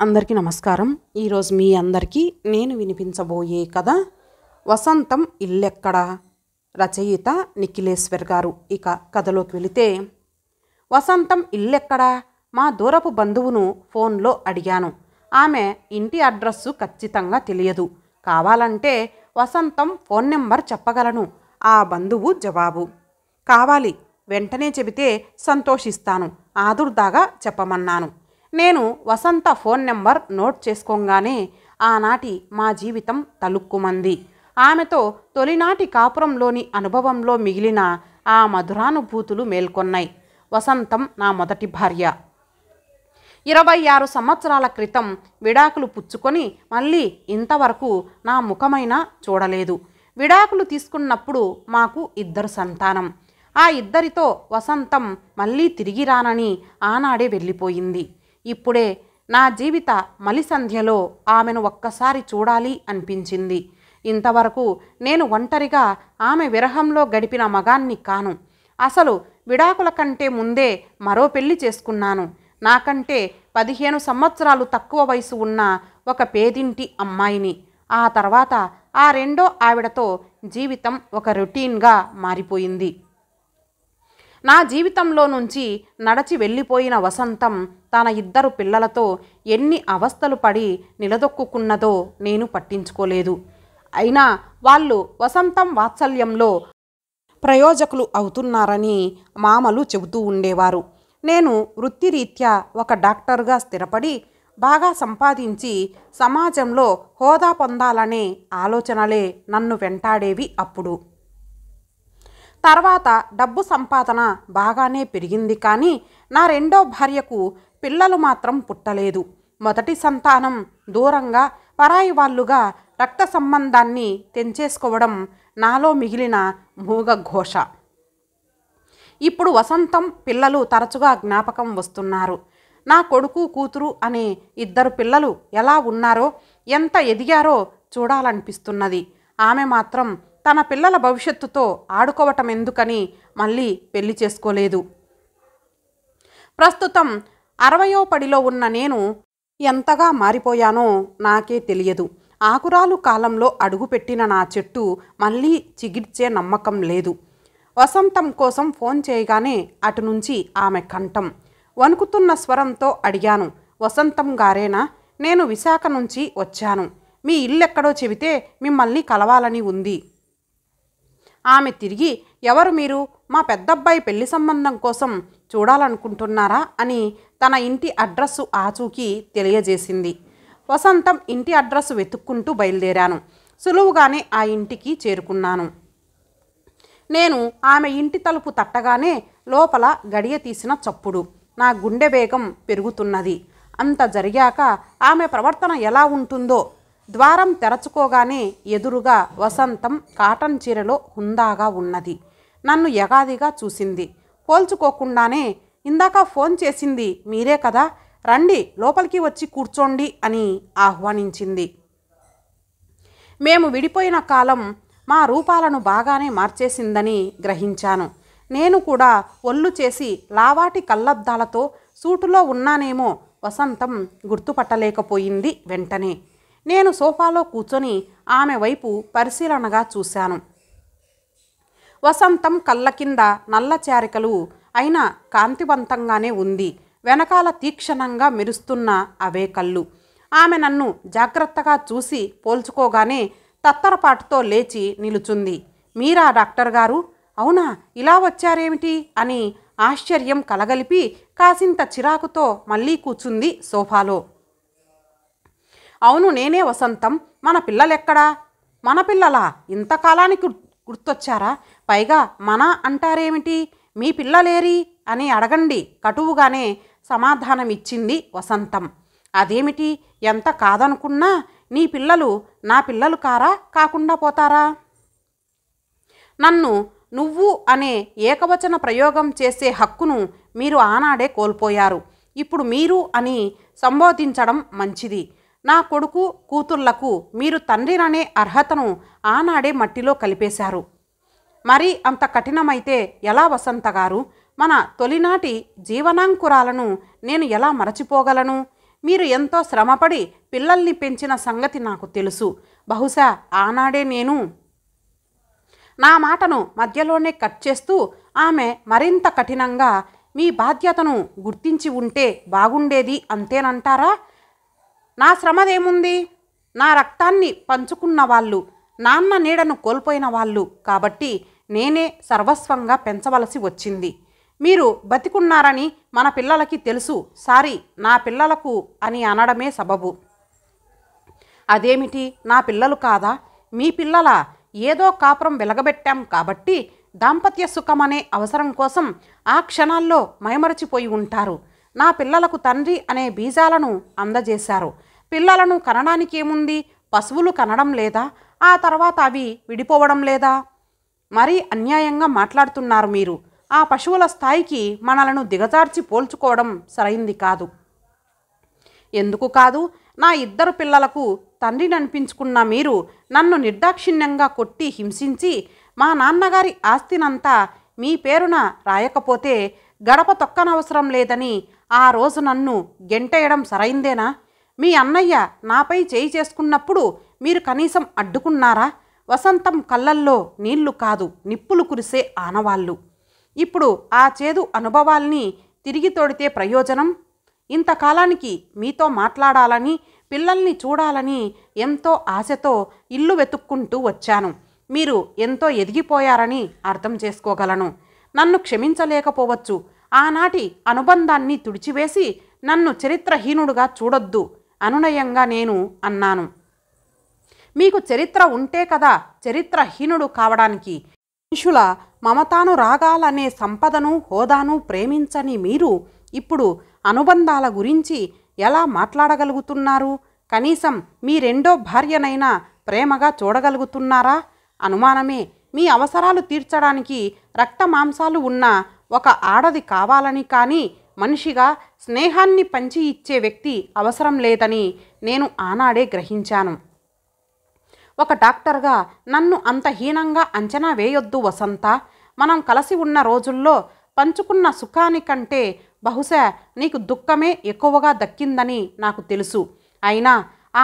అందరికీ నమస్కారం. ఈరోజు మీ అందరికీ నేను వినిపించబోయే కథ వసంతం ఇల్లెక్కడ. రచయిత నిఖిలేశ్వర్ గారు. ఇక కథలోకి వెళితే, వసంతం ఇల్లెక్కడా? మా దూరపు బంధువును ఫోన్లో అడిగాను. ఆమె ఇంటి అడ్రస్సు ఖచ్చితంగా తెలియదు. కావాలంటే వసంతం ఫోన్ నెంబర్ చెప్పగలను. ఆ బంధువు జవాబు. కావాలి, వెంటనే చెబితే సంతోషిస్తాను. ఆదుర్దాగా చెప్పమన్నాను. నేను వసంత ఫోన్ నెంబర్ నోట్ చేసుకోగానే ఆనాటి మా జీవితం తలుక్కుమంది. ఆమెతో తొలినాటి కాపురంలోని అనుభవంలో మిగిలిన ఆ మధురానుభూతులు మేల్కొన్నాయి. వసంతం నా మొదటి భార్య. 26 సంవత్సరాల క్రితం విడాకులు పుచ్చుకొని మళ్ళీ ఇంతవరకు నా ముఖమైనా చూడలేదు. విడాకులు తీసుకున్నప్పుడు మాకు 2 సంతానం. ఆ 2తో వసంతం మళ్ళీ తిరిగి రానని ఆనాడే వెళ్ళిపోయింది. ఇప్పుడే నా జీవిత మలిసంధ్యలో ఆమెను ఒక్కసారి చూడాలి అనిపించింది. ఇంతవరకు నేను ఒంటరిగా ఆమె విరహంలో గడిపిన మగాన్ని కాను. అసలు విడాకుల కంటే ముందే మరో పెళ్లి చేసుకున్నాను. నాకంటే 15 సంవత్సరాలు తక్కువ వయసు ఉన్న ఒక పేదింటి అమ్మాయిని. ఆ తర్వాత ఆ రెండో ఆవిడతో జీవితం ఒక రొటీన్గా మారిపోయింది. నా జీవితంలో నుంచి నడచి వెళ్ళిపోయిన వసంతం తన 2 పిల్లలతో ఎన్ని అవస్థలు పడి నిలదొక్కున్నదో నేను పట్టించుకోలేదు. అయినా వాళ్ళు వసంతం వాత్సల్యంలో ప్రయోజకులు అవుతున్నారని మామలు చెబుతూ ఉండేవారు. నేను వృత్తిరీత్యా ఒక డాక్టర్గా స్థిరపడి బాగా సంపాదించి సమాజంలో హోదా పొందాలనే ఆలోచనలే నన్ను వెంటాడేవి. అప్పుడు తర్వాత డబ్బు సంపాదన బాగానే పెరిగింది. కానీ నా రెండో భార్యకు పిల్లలు మాత్రం పుట్టలేదు. మొదటి సంతానం దూరంగా పరాయి వాళ్ళుగా రక్త సంబంధాన్ని తెంచేసుకోవడం నాలో మిగిలిన మూగ ఘోష. ఇప్పుడు వసంతం పిల్లలు తరచుగా జ్ఞాపకం వస్తున్నారు. నా కొడుకు కూతురు అనే 2 పిల్లలు ఎలా ఉన్నారో, ఎంత ఎదిగారో చూడాలనిపిస్తున్నది. ఆమె మాత్రం తన పిల్లల భవిష్యత్తుతో ఆడుకోవటం ఎందుకని మళ్ళీ పెళ్లి చేసుకోలేదు. ప్రస్తుతం 60వ పడిలో ఉన్న నేను ఎంతగా మారిపోయానో నాకే తెలియదు. ఆకురాలు కాలంలో అడుగుపెట్టిన నా చెట్టు మళ్ళీ చిగిర్చే నమ్మకం లేదు. వసంతం కోసం ఫోన్ చేయగానే అటు నుంచి ఆమె కంఠం. వణుకుతున్న స్వరంతో అడిగాను, వసంతం గారేనా? నేను విశాఖ నుంచి వచ్చాను. మీ ఇల్లెక్కడో చెబితే మిమ్మల్ని కలవాలని ఉంది. ఆమె తిరిగి, ఎవరు మీరు? మా పెద్దబ్బాయి పెళ్లి సంబంధం కోసం చూడాలనుకుంటున్నారా అని తన ఇంటి అడ్రస్సు ఆచూకీ తెలియజేసింది. వసంతం ఇంటి అడ్రస్సు వెతుక్కుంటూ బయలుదేరాను. సులువుగానే ఆ ఇంటికి చేరుకున్నాను. నేను ఆమె ఇంటి తలుపు తట్టగానే లోపల గడియ తీసిన చప్పుడు. నా గుండె వేగం పెరుగుతున్నది. అంత జరిగాక ఆమె ప్రవర్తన ఎలా ఉంటుందో. ద్వారం తెరచుకోగానే ఎదురుగా వసంతం కాటన్ చీరలో హుందాగా ఉన్నది. నన్ను యగాదిగా చూసింది. పోల్చుకోకుండానే, ఇందాక ఫోన్ చేసింది మీరే కదా, రండి లోపలికి వచ్చి కూర్చోండి అని ఆహ్వానించింది. మేము విడిపోయిన కాలం మా రూపాలను బాగానే మార్చేసిందని గ్రహించాను. నేను కూడా ఒళ్ళు చేసి లావాటి కళ్ళద్దాలతో సూటులో ఉన్నానేమో వసంతం గుర్తుపట్టలేకపోయింది వెంటనే. నేను సోఫాలో కూర్చొని ఆమె వైపు పరిశీలనగా చూశాను. వసంతం కళ్ళ కింద నల్ల చారికలు అయినా కాంతివంతంగానే ఉంది. వెనకాల తీక్షణంగా మెరుస్తున్న అవే కళ్ళు. ఆమె నన్ను జాగ్రత్తగా చూసి పోల్చుకోగానే తత్తరపాటుతో లేచి నిలుచుంది. మీరా డాక్టర్ గారు? అవునా, ఇలా వచ్చారేమిటి అని ఆశ్చర్యం కలగలిపి కాసింత చిరాకుతో మళ్ళీ కూర్చుంది సోఫాలో. అవును, నేనే వసంతం. మన పిల్లలెక్కడా? మన పిల్లలా? ఇంతకాలానికి గుర్తొచ్చారా? పైగా మన అంటారేమిటి? మీ పిల్లలేరి అని అడగండి కటువుగానే సమాధానమిచ్చింది వసంతం. అదేమిటి, ఎంత కాదనుకున్నా నీ పిల్లలు నా పిల్లలు కారా? కాకుండా పోతారా? నన్ను నువ్వు అనే ఏకవచన ప్రయోగం చేసే హక్కును మీరు ఆనాడే కోల్పోయారు. ఇప్పుడు మీరు అని సంబోధించడం మంచిది. నా కొడుకు కూతుళ్లకు మీరు తండ్రిననే అర్హతను ఆనాడే మట్టిలో కలిపేశారు. మరి అంత కఠినమైతే ఎలా వసంత గారు? మన తొలినాటి జీవనాంకురాలను నేను ఎలా మరచిపోగలను? మీరు ఎంతో శ్రమపడి పిల్లల్ని పెంచిన సంగతి నాకు తెలుసు. బహుశా ఆనాడే నేను నా మాటను మధ్యలోనే కట్ చేస్తూ ఆమె మరింత కఠినంగా, మీ బాధ్యతను గుర్తించి ఉంటే బాగుండేది అంతేనంటారా? నా శ్రమదేముంది? నా రక్తాన్ని పంచుకున్న వాళ్ళు, నాన్న నీడను కోల్పోయిన వాళ్ళు కాబట్టి నేనే సర్వస్వంగా పెంచవలసి వచ్చింది. మీరు బతికున్నారని మన పిల్లలకి తెలుసు, సారీ నా పిల్లలకు అని అనడమే సబబు. అదేమిటి, నా పిల్లలు కాదా? మీ పిల్లల? ఏదో కాపురం వెలగబెట్టాం కాబట్టి దాంపత్య సుఖమనే అవసరం కోసం ఆ క్షణాల్లో మైమరచిపోయి ఉంటారు. నా పిల్లలకు తండ్రి అనే బీజాలను అందజేశారు. పిల్లలను కనడానికి ఏముంది? పశువులు కనడం లేదా? ఆ తర్వాత అవి విడిపోవడం లేదా? మరీ అన్యాయంగా మాట్లాడుతున్నారు మీరు. ఆ పశువుల స్థాయికి మనలను దిగజార్చి పోల్చుకోవడం సరైంది కాదు. ఎందుకు కాదు? నా ఇద్దరు పిల్లలకు తండ్రిని అనిపించుకున్న మీరు నన్ను నిర్దాక్షిణ్యంగా కొట్టి హింసించి మా నాన్నగారి ఆస్తినంతా మీ పేరున రాయకపోతే గడప తొక్కనవసరం లేదని ఆ రోజు నన్ను గెంటేయడం సరైందేనా? మీ అన్నయ్య నాపై చేయి చేసుకున్నప్పుడు మీరు కనీసం అడ్డుకున్నారా? వసంతం కళ్ళల్లో నీళ్లు కాదు, నిప్పులు కురిసే ఆనవాళ్ళు. ఇప్పుడు ఆ చేదు అనుభవాల్ని తిరిగి తోడితే ప్రయోజనం? ఇంతకాలానికి మీతో మాట్లాడాలని, పిల్లల్ని చూడాలని ఎంతో ఆశతో ఇల్లు వెతుక్కుంటూ వచ్చాను. మీరు ఎంతో ఎదిగిపోయారని అర్థం చేసుకోగలను. నన్ను క్షమించలేకపోవచ్చు. ఆనాటి అనుబంధాన్ని తుడిచివేసి నన్ను చరిత్రహీనుడుగా చూడొద్దు అనునయంగా నేను అన్నాను. మీకు చరిత్ర ఉంటే కదా చరిత్రహీనుడు కావడానికి. మనుషుల మమతానురాగాలనే సంపదను, హోదాను ప్రేమించని మీరు ఇప్పుడు అనుబంధాల గురించి ఎలా మాట్లాడగలుగుతున్నారు? కనీసం మీ రెండో భార్యనైనా ప్రేమగా చూడగలుగుతున్నారా? అనుమానమే. మీ అవసరాలు తీర్చడానికి రక్త మాంసాలు ఉన్న ఒక ఆడది కావాలని కానీ మనిషిగా స్నేహాన్ని పంచి ఇచ్చే వ్యక్తి అవసరం లేదని నేను ఆనాడే గ్రహించాను. ఒక డాక్టర్గా నన్ను అంత హీనంగా అంచనా వేయొద్దు వసంత. మనం కలిసి ఉన్న రోజుల్లో పంచుకున్న సుఖానికంటే బహుశా నీకు దుఃఖమే ఎక్కువగా దక్కిందని నాకు తెలుసు. అయినా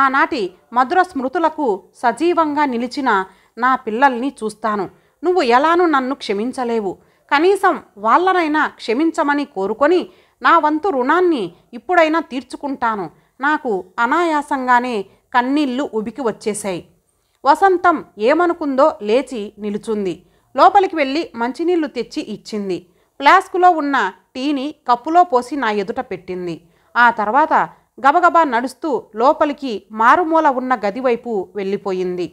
ఆనాటి మధుర స్మృతులకు సజీవంగా నిలిచిన నా పిల్లల్ని చూస్తాను. నువ్వు ఎలానూ నన్ను క్షమించలేవు. కనీసం వాళ్ళనైనా క్షమించమని కోరుకొని నా వంతు రుణాన్ని ఇప్పుడైనా తీర్చుకుంటాను. నాకు అనాయాసంగానే కన్నీళ్లు ఉబికి వచ్చేశాయి. వసంతం ఏమనుకుందో లేచి నిలుచుంది. లోపలికి వెళ్ళి మంచినీళ్లు తెచ్చి ఇచ్చింది. ఫ్లాస్కులో ఉన్న టీని కప్పులో పోసి నా ఎదుట పెట్టింది. ఆ తర్వాత గబగబా నడుస్తూ లోపలికి మారుమూల ఉన్న గదివైపు వెళ్ళిపోయింది.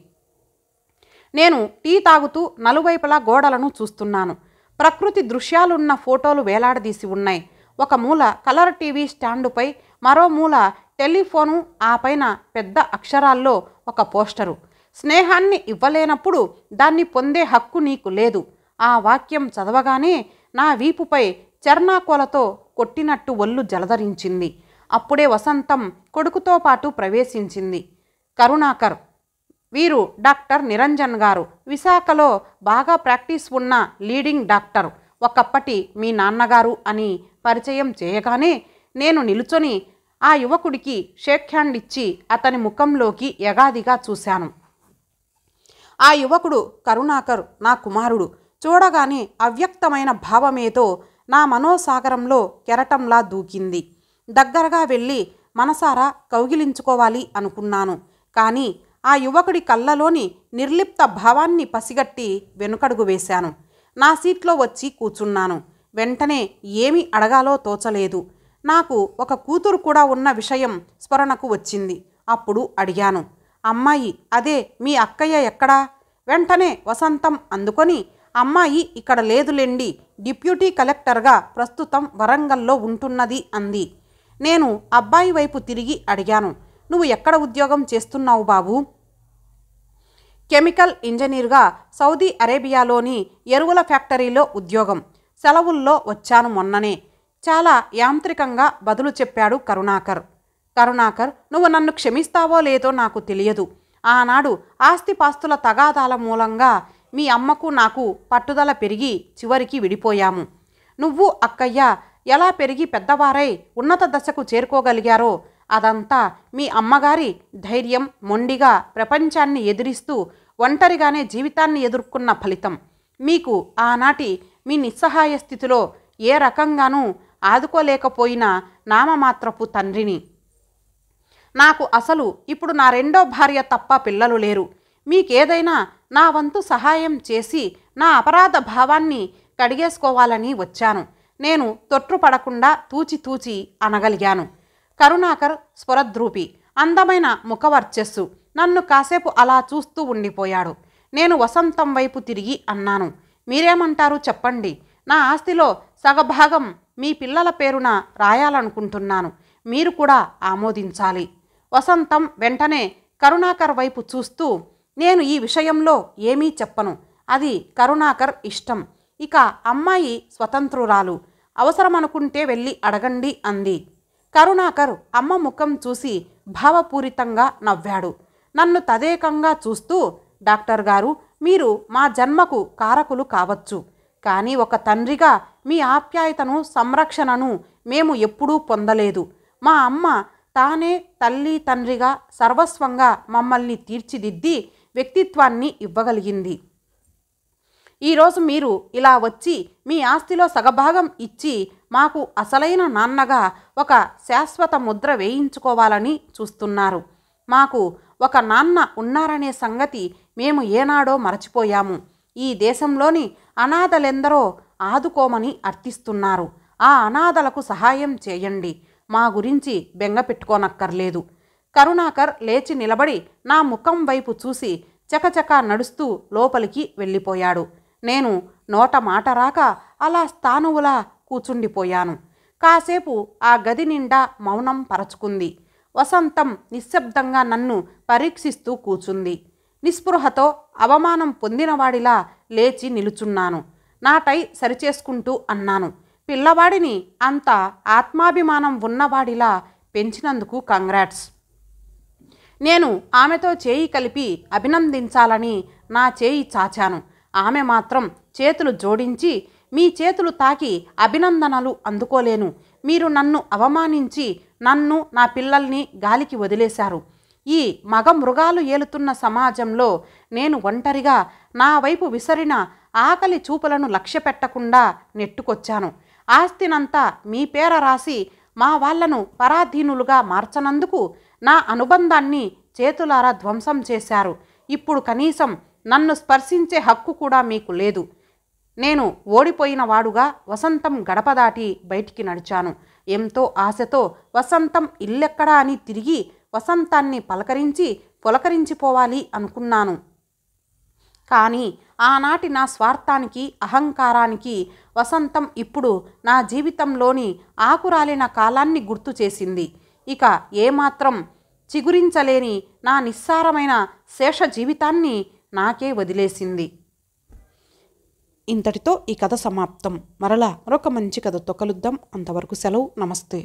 నేను టీ తాగుతూ నలువైపులా గోడలను చూస్తున్నాను. ప్రకృతి దృశ్యాలున్న ఫోటోలు వేలాడదీసి ఉన్నాయి. ఒక మూల కలర్ టీవీ స్టాండుపై, మరో మూల టెలిఫోను, ఆ పైన పెద్ద అక్షరాల్లో ఒక పోస్టరు. స్నేహాన్ని ఇవ్వలేనప్పుడు దాన్ని పొందే హక్కు నీకు లేదు. ఆ వాక్యం చదవగానే నా వీపుపై చర్నాకోలతో కొట్టినట్టు ఒళ్ళు జలధరించింది. అప్పుడే వసంతం కొడుకుతో పాటు ప్రవేశించింది. కరుణాకర్, వీరు డాక్టర్ నిరంజన్ గారు, విశాఖలో బాగా ప్రాక్టీస్ ఉన్న లీడింగ్ డాక్టర్, ఒకప్పటి మీ నాన్నగారు అని పరిచయం చేయగానే నేను నిలుచొని ఆ యువకుడికి షేక్ హ్యాండ్ ఇచ్చి అతని ముఖంలోకి యగాదిగా చూశాను. ఆ యువకుడు కరుణాకర్ నా కుమారుడు. చూడగానే అవ్యక్తమైన భావమేదో నా మనోసాగరంలో కెరటంలా దూకింది. దగ్గరగా వెళ్ళి మనసారా కౌగిలించుకోవాలి అనుకున్నాను. కానీ ఆ యువకుడి కళ్ళలోని నిర్లిప్త భావాన్ని పసిగట్టి వెనుకడుగు వేశాను. నా సీట్లో వచ్చి కూర్చున్నాను. వెంటనే ఏమి అడగాలో తోచలేదు. నాకు ఒక కూతురు కూడా ఉన్న విషయం స్మరణకు వచ్చింది. అప్పుడు అడిగాను, అమ్మాయి, అదే మీ అక్కయ్య ఎక్కడా? వెంటనే వసంతం అందుకొని, అమ్మాయి ఇక్కడ లేదులేండి, డిప్యూటీ కలెక్టర్గా ప్రస్తుతం వరంగల్లో ఉంటున్నది అంది. నేను అబ్బాయి వైపు తిరిగి అడిగాను, నువ్వు ఎక్కడ ఉద్యోగం చేస్తున్నావు బాబు? కెమికల్ ఇంజనీర్గా సౌదీ అరేబియాలోని ఎరువుల ఫ్యాక్టరీలో ఉద్యోగం. సెలవుల్లో వచ్చాను మొన్ననే. చాలా యాంత్రికంగా బదులు చెప్పాడు కరుణాకర్. కరుణాకర్, నువ్వు నన్ను క్షమిస్తావో లేదో నాకు తెలియదు. ఆనాడు ఆస్తిపాస్తుల తగాదాల మూలంగా మీ అమ్మకు నాకు పట్టుదల పెరిగి చివరికి విడిపోయాము. నువ్వు అక్కయ్య ఎలా పెరిగి పెద్దవారై ఉన్నత దశకు చేరుకోగలిగారో అదంతా మీ అమ్మగారి ధైర్యం, మొండిగా ప్రపంచాన్ని ఎదిరిస్తూ ఒంటరిగానే జీవితాన్ని ఎదుర్కొన్న ఫలితం. మీకు ఆనాటి మీ నిస్సహాయ స్థితిలో ఏ రకంగానూ ఆదుకోలేకపోయిన నామమాత్రపు తండ్రిని. నాకు అసలు ఇప్పుడు నా రెండో భార్య తప్ప పిల్లలు లేరు. మీకేదైనా నా వంతు సహాయం చేసి నా అపరాధ భావాన్ని కడిగేసుకోవాలని వచ్చాను. నేను తొట్రుపడకుండా తూచి అనగలిగాను. కరుణాకర్ స్ఫురద్రూపి, అందమైన ముఖవర్చస్సు. నన్ను కాసేపు అలా చూస్తూ ఉండిపోయాడు. నేను వసంతం వైపు తిరిగి అన్నాను, మీరేమంటారు చెప్పండి. నా ఆస్తిలో సగభాగం మీ పిల్లల పేరున రాయాలనుకుంటున్నాను. మీరు కూడా ఆమోదించాలి. వసంతం వెంటనే కరుణాకర్ వైపు చూస్తూ, నేను ఈ విషయంలో ఏమీ చెప్పను. అది కరుణాకర్ ఇష్టం. ఇక అమ్మాయి స్వతంత్రురాలు. అవసరమనుకుంటే వెళ్ళి అడగండి అంది. కరుణాకర్ అమ్మ ముఖం చూసి భావపూరితంగా నవ్వాడు. నన్ను తదేకంగా చూస్తూ, డాక్టర్ గారు, మీరు మా జన్మకు కారకులు కావచ్చు. కానీ ఒక తండ్రిగా మీ ఆప్యాయతను, సంరక్షణను మేము ఎప్పుడూ పొందలేదు. మా అమ్మ తానే తల్లి, తండ్రిగా సర్వస్వంగా మమ్మల్ని తీర్చిదిద్ది వ్యక్తిత్వాన్ని ఇవ్వగలిగింది. ఈరోజు మీరు ఇలా వచ్చి మీ ఆస్తిలో సగభాగం ఇచ్చి మాకు అసలైన నాన్నగా ఒక శాశ్వత ముద్ర వేయించుకోవాలని చూస్తున్నారు. మాకు ఒక నాన్న ఉన్నారనే సంగతి మేము ఏనాడో మరచిపోయాము. ఈ దేశంలోని అనాథలెందరో ఆదుకోమని అర్థిస్తున్నారు. ఆ అనాథలకు సహాయం చేయండి. మా గురించి బెంగ పెట్టుకోనక్కర్లేదు. కరుణాకర్ లేచి నిలబడి నా ముఖం వైపు చూసి చకచకా నడుస్తూ లోపలికి వెళ్ళిపోయాడు. నేను నోట మాట రాక అలా స్థానువులా కూచుండిపోయాను. కాసేపు ఆ గది నిండా మౌనం పరచుకుంది. వసంతం నిశ్శబ్దంగా నన్ను పరీక్షిస్తూ కూచుంది. నిస్పృహతో అవమానం పొందినవాడిలా లేచి నిలుచున్నాను. నా టై సరిచేసుకుంటూ అన్నాను, పిల్లవాడిని అంత ఆత్మాభిమానం ఉన్నవాడిలా పెంచినందుకు కంగ్రాట్స్. నేను ఆమెతో చేయి కలిపి అభినందించాలని నా చేయి చాచాను. ఆమె మాత్రం చేతులు జోడించి, మీ చేతులు తాకి అభినందనలు అందుకోలేను. మీరు నన్ను అవమానించి నన్ను, నా పిల్లల్ని గాలికి వదిలేశారు. ఈ మగ మృగాలు ఏలుతున్న సమాజంలో నేను ఒంటరిగా నా వైపు విసరిన ఆకలి చూపులను లక్ష్యపెట్టకుండా నెట్టుకొచ్చాను. ఆస్తినంతా మీ పేర రాసి మా వాళ్లను పరాధీనులుగా మార్చనందుకు నా అనుబంధాన్ని చేతులారా ధ్వంసం చేశారు. ఇప్పుడు కనీసం నన్ను స్పర్శించే హక్కు కూడా మీకు లేదు. నేను ఓడిపోయిన వాడుగా వసంతం గడప దాటి బయటికి నడిచాను. ఎంతో ఆశతో వసంతం ఇల్లెక్కడా అని తిరిగి వసంతాన్ని పలకరించి పులకరించిపోవాలి అనుకున్నాను. కానీ ఆనాటి నా స్వార్థానికి, అహంకారానికి వసంతం ఇప్పుడు నా జీవితంలోని ఆకురాలిన కాలాన్ని గుర్తు చేసింది. ఇక ఏమాత్రం చిగురించలేని నా నిస్సారమైన శేష జీవితాన్ని నాకే వదిలేసింది. ఇంతటితో ఈ కథ సమాప్తం. మరలా మరొక మంచి కథతో కలుద్దాం. అంతవరకు సెలవు. నమస్తే.